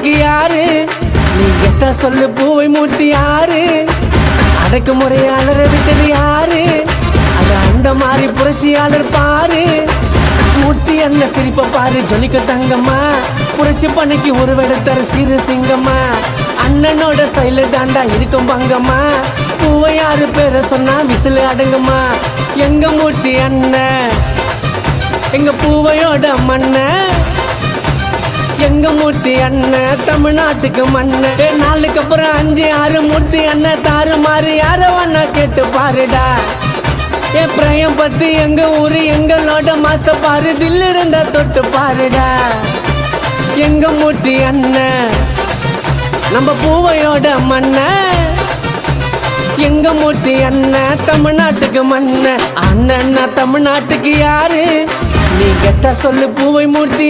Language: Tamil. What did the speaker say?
தமிழ்நாட்டுக்கு யாரு நீ கெத்த சொல்லு பூவை மூர்த்தி யாரு அடக்குமுறையாளரை விட்டது யாரு அது அந்த மாதிரி புரட்சியாளர் பாரு மூர்த்தி அண்ணன் சிரிப்ப பாரு ஜொலிக்க தங்கம்மா புரட்சி பண்ணைக்கு உருவெடுத்தாரு சிறு சிங்கம்மா அண்ணனோட ஸ்டைலு தாண்டா இருக்கும் பங்கம்மா பூவை யாரு பேரை சொன்னா விசிலு அடங்குமா எங்க மூர்த்தி அண்ணன் எங்க பூவையோட மண்ணன் எங்க மூர்த்தி அண்ணன் தமிழ்நாட்டுக்கு மண்ணன் நாளுக்கு அப்புறம் 5-6 மூர்த்தி அண்ணன் தாறு மாறு யார வேணா கேட்டு பாருடா என் பிரயம் பத்தி எங்க ஊரு எங்களோட மாச பாரு தில் இருந்தா தொட்டு பாருடா எங்க மூர்த்தி அண்ணன் நம்ம பூவையோட மண்ணன் எங்க மூர்த்தி அண்ணன் தமிழ்நாட்டுக்கு மண்ணன் அண்ணன் தமிழ்நாட்டுக்கு யாரு நீ கெத்த சொல்லு பூவை மூர்த்தி